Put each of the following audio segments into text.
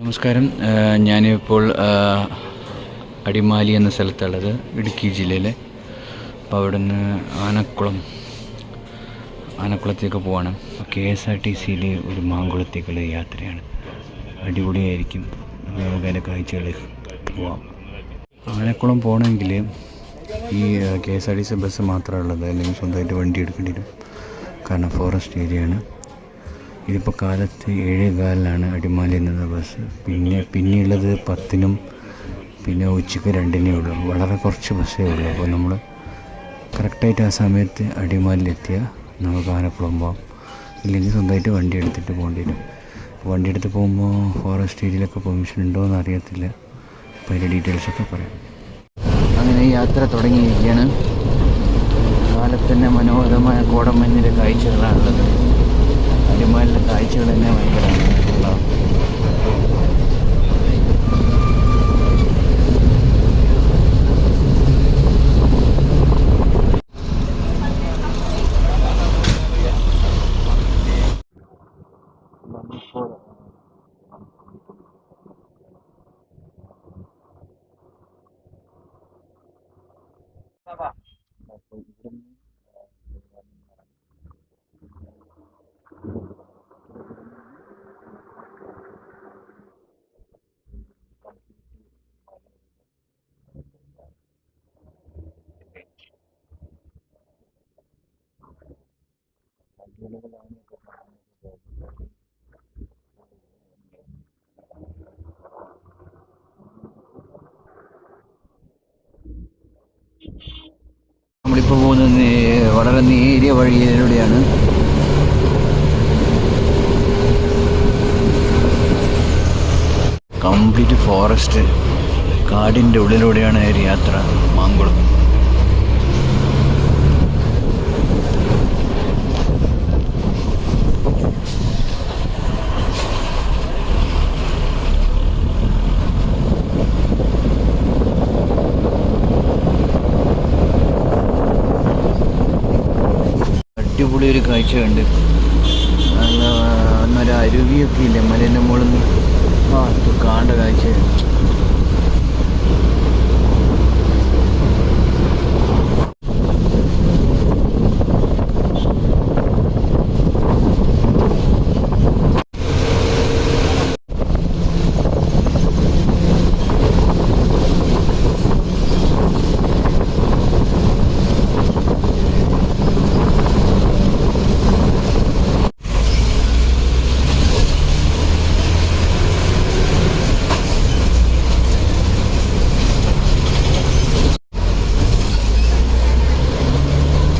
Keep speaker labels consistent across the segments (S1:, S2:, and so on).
S1: നമസ്കാരം. ഞാനിപ്പോൾ അടിമാലി എന്ന സ്ഥലത്തുള്ളത്, ഇടുക്കി ജില്ലയിലെ. അപ്പോൾ അവിടെ നിന്ന് ആനക്കുളത്തേക്ക് പോവാണ്. KSRTCയിൽ ഒരു മാങ്കുളത്തേക്കുള്ള യാത്രയാണ്. അടിപൊളിയായിരിക്കും. നമുക്ക് അതിൻ്റെ കാഴ്ചകളിൽ പോവാം. ആനക്കുളം പോകണമെങ്കിൽ ഈ KSRTC ബസ് മാത്രമേ ഉള്ളത്, അല്ലെങ്കിൽ സ്വന്തമായിട്ട് വണ്ടി എടുക്കേണ്ടി വരും. കാരണം ഫോറസ്റ്റ് ഏരിയയാണ്. ഇതിപ്പോൾ കാലത്ത് 7:15 അടിമാലി എന്ന ബസ്. പിന്നെയുള്ളത് 10-നും പിന്നെ ഉച്ചയ്ക്ക് 2-നേ ഉള്ളൂ. വളരെ കുറച്ച് ബസ്സേ ഉള്ളൂ. അപ്പോൾ നമ്മൾ കറക്റ്റായിട്ട് ആ സമയത്ത് അടിമാലിയിലെത്തിയാൽ നമുക്ക് ആനക്കുളം പോകാം. ഇല്ലെങ്കിൽ സ്വന്തമായിട്ട് വണ്ടി എടുത്തിട്ട് പോകേണ്ടി വരും. വണ്ടി എടുത്ത് പോകുമ്പോൾ ഫോറസ്റ്റ് ഏരിയയിലൊക്കെ പെർമിഷൻ ഉണ്ടോ എന്ന് അറിയത്തില്ല. അപ്പോൾ അതിൻ്റെ ഡീറ്റെയിൽസൊക്കെ പറയാം. അങ്ങനെ യാത്ര തുടങ്ങിയിരിക്കുകയാണ്. കാലത്തന്നെ മനോഹരമായ കോടമഞ്ഞിൻ്റെ കാഴ്ചകളാണുള്ളത്. അടിമാലിലെ കാഴ്ചകൾ തന്നെ ഭയങ്കരമാണ്. നമ്മളിപ്പോൾ പോകുന്നത് വളരെ നേരിയ വഴിയിലൂടെയാണ്. കംപ്ലീറ്റ് ഫോറസ്റ്റ്, കാടിൻ്റെ ഉള്ളിലൂടെയാണ് ഒരു യാത്ര. മാങ്കുളം അടിപൊളി ഒരു കാഴ്ചയുണ്ട്. നല്ല അരുവിയൊക്കെ ഇല്ലേ മലേൻ്റെ മുകളിൽ നിന്ന്. അത് കാണേണ്ട കാഴ്ചയാണ്.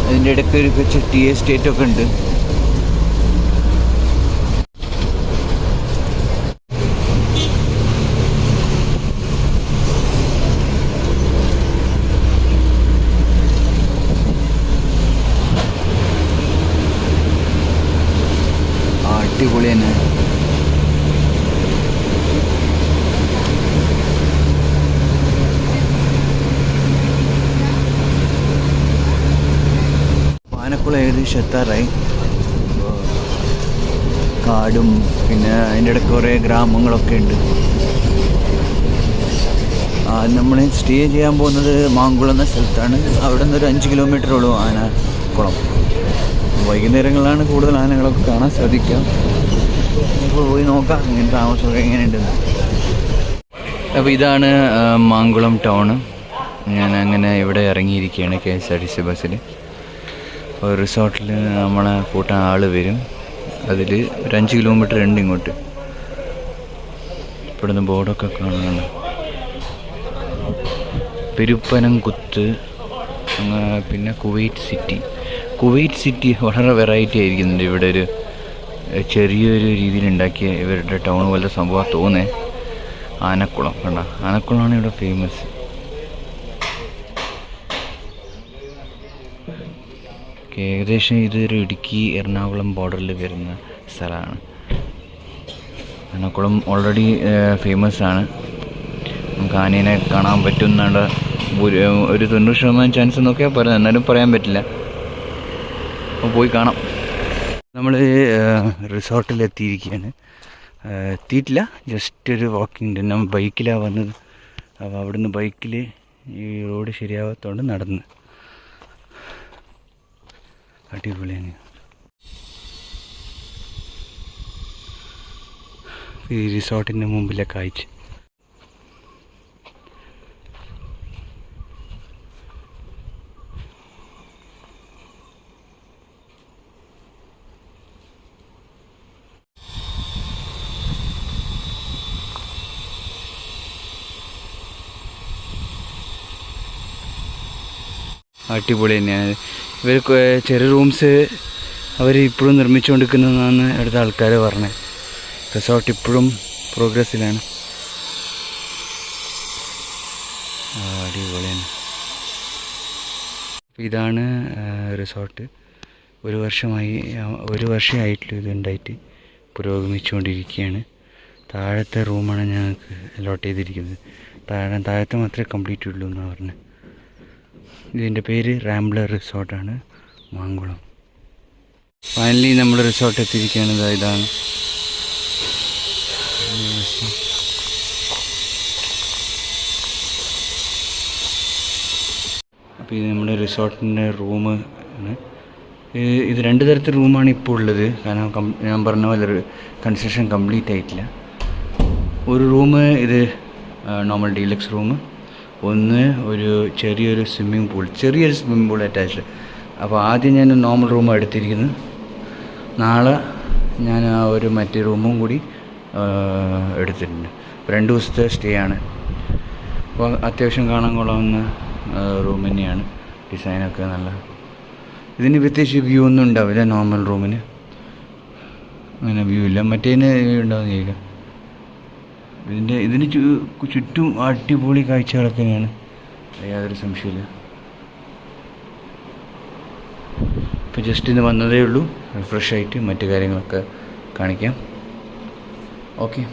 S1: അതിൻ്റെ ഇടയ്ക്ക് ഒരു കൊച്ചു ടീ എസ്റ്റേറ്റൊക്കെ ഉണ്ട്. അടിപൊളി തന്നെ. ആനക്കുളം ഏകദേശം എത്താറായി. കാടും പിന്നെ അതിൻ്റെ ഇടയ്ക്ക് കുറേ ഗ്രാമങ്ങളൊക്കെ ഉണ്ട്. നമ്മൾ സ്റ്റേ ചെയ്യാൻ പോകുന്നത് മാങ്കുളം എന്ന സ്ഥലത്താണ്. അവിടെ നിന്ന് ഒരു 5 കിലോമീറ്ററോളം ആനക്കുളം. വൈകുന്നേരങ്ങളിലാണ് കൂടുതൽ ആനകളൊക്കെ കാണാൻ സാധിക്കുക. നമുക്ക് പോയി നോക്കാം ഇങ്ങനെ താമസമൊക്കെ എങ്ങനെയുണ്ടെന്ന്. അപ്പോൾ ഇതാണ് മാങ്കുളം ടൗണ്. ഞാൻ അങ്ങനെ ഇവിടെ ഇറങ്ങിയിരിക്കുകയാണ് KSRTC ബസ്സിൽ. റിസോർട്ടിൽ നമ്മളെ കൂട്ടാൻ ആൾ വരും. അതിൽ ഒരു 5 കിലോമീറ്റർ ഉണ്ട് ഇങ്ങോട്ട്. ഇവിടുന്ന് ബോർഡൊക്കെ കാണുന്നുണ്ട്. പെരുപ്പനംകുത്ത്, പിന്നെ കുവൈറ്റ് സിറ്റി വളരെ വെറൈറ്റി ആയിരിക്കുന്നുണ്ട്. ഇവിടെ ഒരു ചെറിയൊരു രീതിയിലുണ്ടാക്കിയ ഇവരുടെ ടൗൺ പോലത്തെ സംഭവം തോന്നേ. ആനക്കുളം കണ്ട, ആനക്കുളമാണ് ഇവിടെ ഫേമസ്. ഏകദേശം ഇതൊരു ഇടുക്കി എറണാകുളം ബോർഡറിൽ വരുന്ന സ്ഥലമാണ്. ആനക്കുളം ഓൾറെഡി ഫേമസ് ആണ്. നമുക്ക് ആനേനെ കാണാൻ പറ്റുമെന്നുള്ള ഒരു 90% ചാൻസ് എന്നൊക്കെയാണ് പറയുന്നത്. എന്നാലും പറയാൻ പറ്റില്ല. അപ്പോൾ പോയി കാണാം. നമ്മൾ റിസോർട്ടിലെത്തിയിരിക്കുകയാണ്. എത്തിയിട്ടില്ല, ജസ്റ്റ് ഒരു വാക്കിംഗ്. നമ്മൾ ബൈക്കിലാണ് വന്നത്. അപ്പോൾ അവിടുന്ന് ബൈക്കിൽ ഈ റോഡ് ശരിയാവാത്തതുകൊണ്ട് നടന്ന്. അടിപൊളിയാണ്. ഈ റിസോർട്ടിൻ്റെ മുമ്പിലെ കാഴ്ച. അടിപൊളി തന്നെയാണ്. ഇവർ ചെറിയ റൂംസ് അവർ ഇപ്പോഴും നിർമ്മിച്ചുകൊണ്ടിരിക്കുന്നതെന്നാണ് ഇവിടുത്തെ ആൾക്കാർ പറഞ്ഞത്. റിസോർട്ട് ഇപ്പോഴും പ്രോഗ്രസ്സിലാണ്. അടിപൊളിയാണ്. ഇതാണ് റിസോർട്ട്. ഒരു വർഷമായിട്ടുള്ളൂ ഇത് ഉണ്ടായിട്ട്. പുരോഗമിച്ചുകൊണ്ടിരിക്കുകയാണ്. താഴത്തെ റൂമാണ് ഞങ്ങൾക്ക് അലോട്ട് ചെയ്തിരിക്കുന്നത്. താഴത്തെ മാത്രമേ കംപ്ലീറ്റ് ഉള്ളൂ എന്നാണ് പറഞ്ഞത്. ഇതിൻ്റെ പേര് റാംബ്ലർ റിസോർട്ടാണ്, മാങ്കുളം. ഫൈനലി നമ്മൾ റിസോർട്ട് എത്തിയിരിക്കുകയാണ്. ഇതാണ്. അപ്പോൾ ഇത് നമ്മുടെ റിസോർട്ടിൻ്റെ റൂം ആണ്. ഇത് 2 തരത്തിൽ റൂമാണ് ഇപ്പോൾ ഉള്ളത്. കാരണം ഞാൻ പറഞ്ഞ പോലെ കൺസ്ട്രക്ഷൻ കംപ്ലീറ്റ് ആയിട്ടില്ല. ഒരു റൂം ഇത് നോർമൽ ഡീലക്സ് റൂം, ഒന്ന് ഒരു ചെറിയൊരു സ്വിമ്മിംഗ് പൂൾ അറ്റാച്ച്ഡ്. അപ്പോൾ ആദ്യം ഞാൻ നോർമൽ റൂം എടുത്തിരിക്കുന്നു. നാളെ ഞാൻ ആ ഒരു മറ്റേ റൂമും കൂടി എടുത്തിട്ടുണ്ട്. 2 ദിവസത്തെ സ്റ്റേ ആണ്. അപ്പോൾ അത്യാവശ്യം കാണാൻ കൊള്ളാവുന്ന റൂം തന്നെയാണ്. ഡിസൈനൊക്കെ നല്ല. ഇതിന് പ്രത്യേകിച്ച് വ്യൂ ഒന്നും ഉണ്ടാവില്ല. നോർമൽ റൂമിന് അങ്ങനെ വ്യൂ ഇല്ല. മറ്റേതിന് വ്യൂ ഉണ്ടാവുന്നില്ല. ഇതിന് ചുറ്റും അടിപൊളി കാഴ്ചകളൊക്കെ തന്നെയാണ്, യാതൊരു സംശയമില്ല. ഇപ്പോൾ ജസ്റ്റ് ഇന്ന് വന്നതേ ഉള്ളൂ. ഫ്രഷ് ആയിട്ട് മറ്റു കാര്യങ്ങളൊക്കെ കാണിക്കാം. ഓക്കെ.